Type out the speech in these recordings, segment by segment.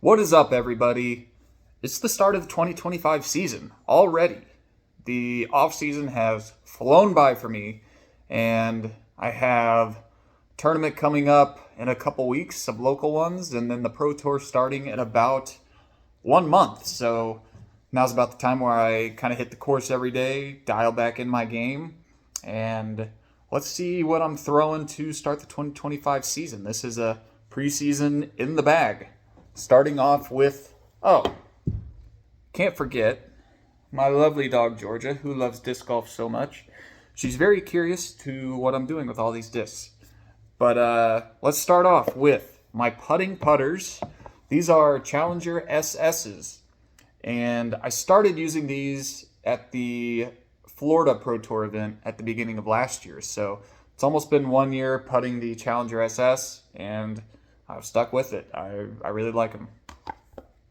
What is up, everybody? It's the start of the 2025 season already. The off season has flown by for me, and I have a tournament coming up in a couple weeks, some local ones, and then the Pro Tour starting in about 1 month. So now's about the time where I kind of hit the course every day, dial back in my game, and let's see what I'm throwing to start the 2025 season. This is a preseason in the bag. Starting off with, can't forget my lovely dog Georgia, who loves disc golf so much. She's very curious to what I'm doing with all these discs. But let's start off with my putting putters. These are Challenger SS's. And I started using these at the Florida Pro Tour event at the beginning of last year. So it's almost been 1 year putting the Challenger SS, and I've stuck with it. I really like them.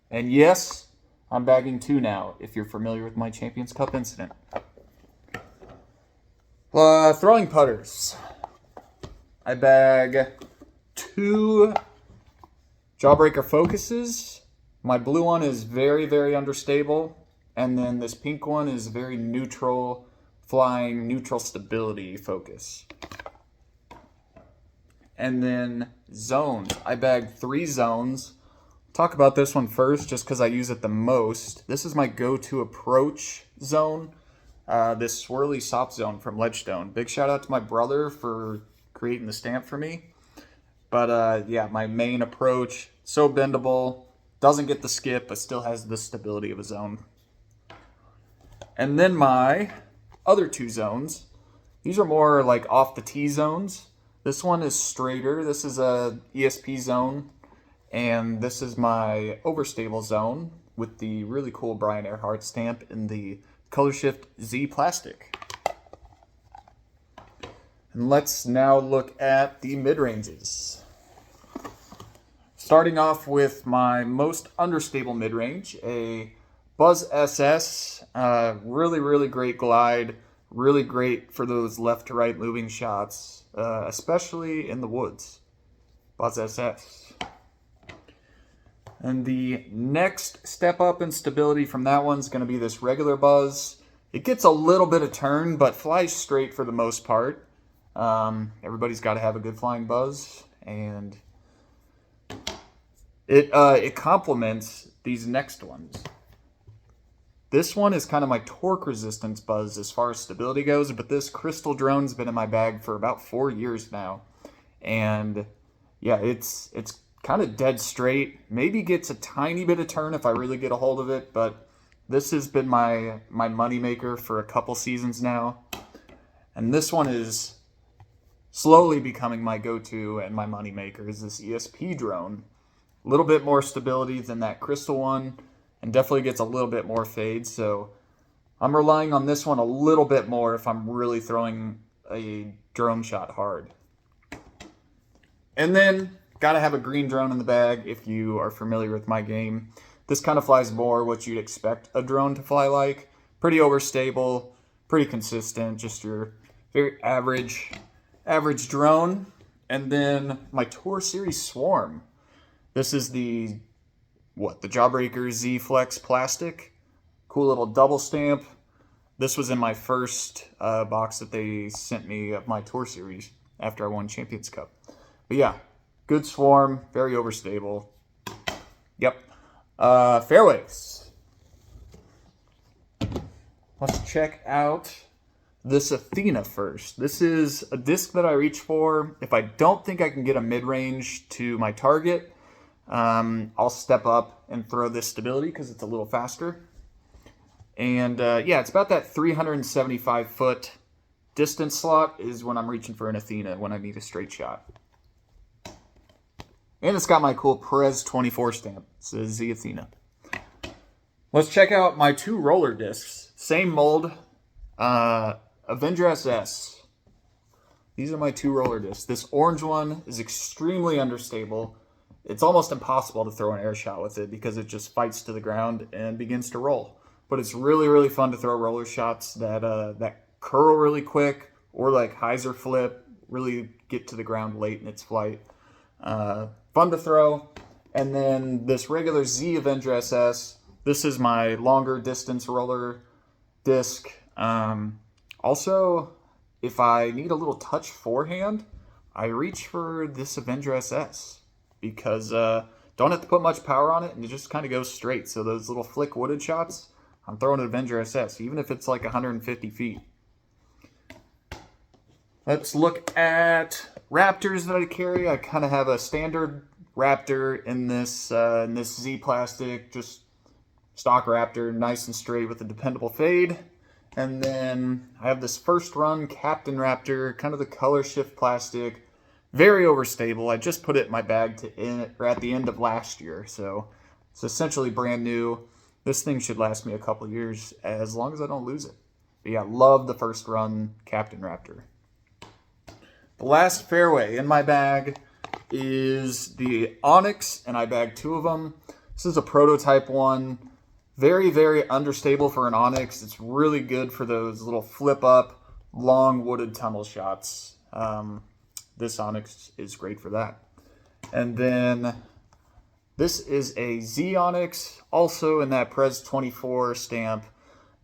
And yes, I'm bagging two now, if you're familiar with my Champions Cup incident. Throwing putters. I bag two Jawbreaker Focuses. My blue one is very, very understable. And then this pink one is very neutral, flying, neutral stability focus. And then ZOnx. I bagged three ZOnx. Talk about this one first just because I use it the most. This is my go-to approach zone. This swirly soft zone from Ledgestone. Big shout out to my brother for creating the stamp for me. But yeah, my main approach, so bendable, doesn't get the skip, but still has the stability of a zone. And then my other two zones. These are more like off the tee zones. This one is straighter. This is a ESP zone. And this is my Overstable zone with the really cool Brian Earhart stamp in the Color Shift Z plastic. And let's now look at the mid-ranges. Starting off with my most understable mid-range, a Buzz SS. Really, really great glide. Really great for those left to right moving shots, especially in the woods. Buzz SS. And the next step up in stability from that one's going to be this regular Buzz. It gets a little bit of turn, but flies straight for the most part. Everybody's got to have a good flying Buzz, and it complements these next ones. This one is kind of my torque resistance Buzz as far as stability goes, but this crystal drone's been in my bag for about 4 years now. And yeah, it's kind of dead straight. Maybe gets a tiny bit of turn if I really get a hold of it, but this has been my money maker for a couple seasons now. And this one is slowly becoming my go-to and my money maker is this ESP drone. A little bit more stability than that crystal one, and definitely gets a little bit more fade, so I'm relying on this one a little bit more if I'm really throwing a drone shot hard. And then, gotta have a green drone in the bag if you are familiar with my game. This kind of flies more what you'd expect a drone to fly like. Pretty overstable, pretty consistent, just your very average drone. And then my Tour Series Swarm. This is the Jawbreaker Z Flex plastic. Cool little double stamp. This was in my first box that they sent me of my Tour Series after I won Champions Cup. But yeah, good swarm, very overstable. Yep. Fairways. Let's check out this Athena first. This is a disc that I reach for. If I don't think I can get a mid-range to my target, I'll step up and throw this stability because it's a little faster. And yeah, it's about that 375 foot distance slot is when I'm reaching for an Athena when I need a straight shot. And it's got my cool Prez 24 stamp. It says Z Athena. Let's check out my two roller discs. Same mold. Avenger SS. These are my two roller discs. This orange one is extremely understable. It's almost impossible to throw an air shot with it because it just fights to the ground and begins to roll. But it's really, really fun to throw roller shots that curl really quick or like hyzer flip, really get to the ground late in its flight. Fun to throw. And then this regular Z Avenger SS. This is my longer distance roller disc. Also, if I need a little touch forehand, I reach for this Avenger SS because don't have to put much power on it and it just kind of goes straight. So those little flick wooded shots, I'm throwing an Avenger SS, even if it's like 150 feet. Let's look at Raptors that I carry. I kind of have a standard Raptor in this Z plastic, just stock Raptor, nice and straight with a dependable fade. And then I have this first run Captain Raptor, kind of the color shift plastic, very overstable. I just put it in my bag at the end of last year, so it's essentially brand new. This thing should last me a couple years as long as I don't lose it. But yeah, love the first run Captain Raptor. The last fairway in my bag is the Onyx, and I bagged 2 of them. This is a prototype one. Very, very understable for an Onyx. It's really good for those little flip up, long wooded tunnel shots. This Onyx is great for that. And then this is a ZOnx, also in that Pres 24 stamp.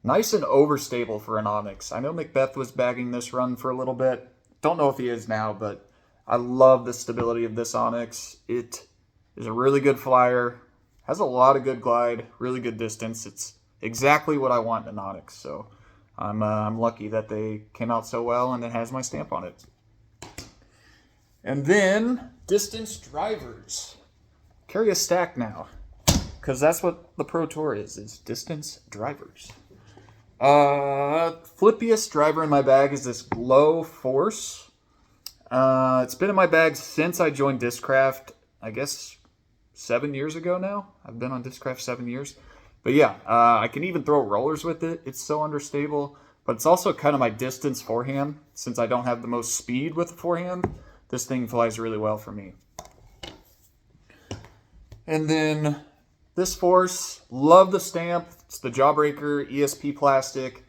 Nice and overstable for an Onyx. I know Macbeth was bagging this run for a little bit. Don't know if he is now, but I love the stability of this Onyx. It is a really good flyer. Has a lot of good glide, really good distance. It's exactly what I want in an Onyx. So I'm lucky that they came out so well and it has my stamp on it. And then distance drivers. Carry a stack now, because that's what the Pro Tour is distance drivers. Flippiest driver in my bag is this Glow Force. It's been in my bag since I joined Discraft, I guess 7 years ago now. I've been on Discraft 7 years. But yeah, I can even throw rollers with it. It's so understable. But it's also kind of my distance forehand. Since I don't have the most speed with the forehand, this thing flies really well for me. And then this Force, love the stamp. It's the Jawbreaker ESP plastic.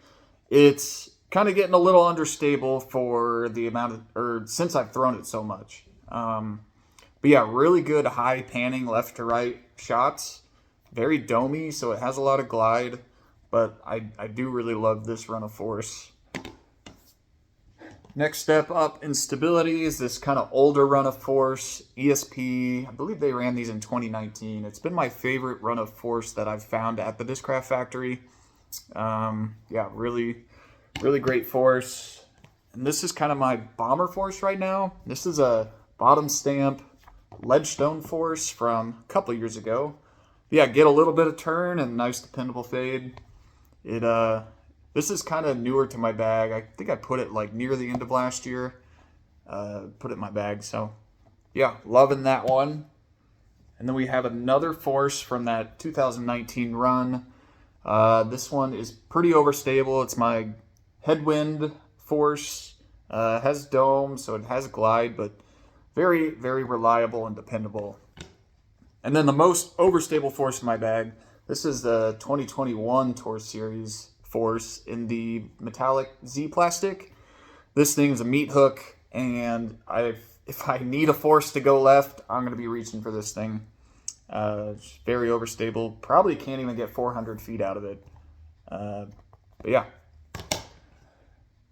It's kind of getting a little understable for the amount of, since I've thrown it so much. But yeah, really good high panning left to right shots. Very domey, so it has a lot of glide. But I do really love this run of Force. Next step up in stability is this kind of older run of Force, ESP. I believe they ran these in 2019. It's been my favorite run of Force that I've found at the Discraft Factory. Yeah, really, really great Force. And this is kind of my bomber Force right now. This is a bottom stamp Ledgestone Force from a couple years ago. Yeah, get a little bit of turn and nice dependable fade. This is kind of newer to my bag. I think I put it like near the end of last year. Put it in my bag. So yeah, loving that one. And then we have another Force from that 2019 run. This one is pretty overstable. It's my Headwind Force. Has dome, so it has glide, but very, very reliable and dependable. And then the most overstable Force in my bag. This is the 2021 Tour Series Force in the metallic Z plastic. This thing is a meat hook, and if I need a Force to go left, I'm going to be reaching for this thing. It's very overstable. Probably can't even get 400 feet out of it. But yeah.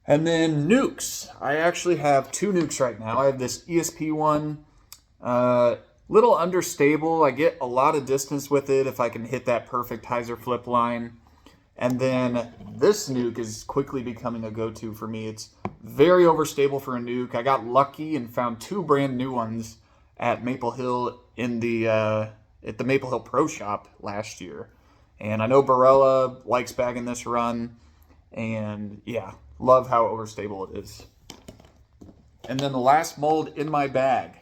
And then Nukes. I actually have 2 Nukes right now. I have this ESP one. Little understable. I get a lot of distance with it if I can hit that perfect hyzer flip line. And then this Nuke is quickly becoming a go-to for me. It's very overstable for a Nuke. I got lucky and found 2 brand new ones at Maple Hill at the Maple Hill Pro Shop last year. And I know Barella likes bagging this run. And yeah, love how overstable it is. And then the last mold in my bag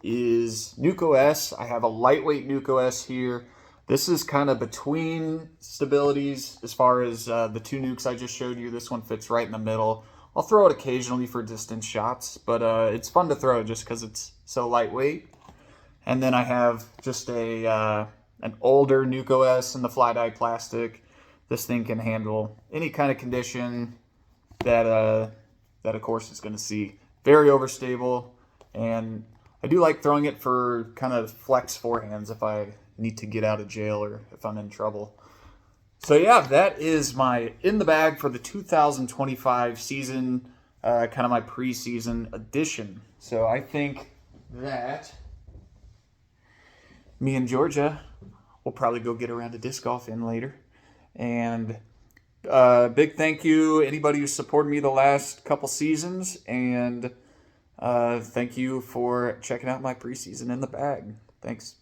is Nuke OS. I have a lightweight Nuke OS here. This is kind of between stabilities as far as the 2 Nukes I just showed you. This one fits right in the middle. I'll throw it occasionally for distance shots, but it's fun to throw just because it's so lightweight. And then I have just an older Nuke OS in the fly dye plastic. This thing can handle any kind of condition that a course is going to see. Very overstable, and I do like throwing it for kind of flex forehands if I need to get out of jail or if I'm in trouble. So yeah, that is my in the bag for the 2025 season, kind of my preseason edition. So I think that me and Georgia will probably go get around to disc golf in later. And big thank you anybody who supported me the last couple seasons, and thank you for checking out my preseason in the bag. Thanks.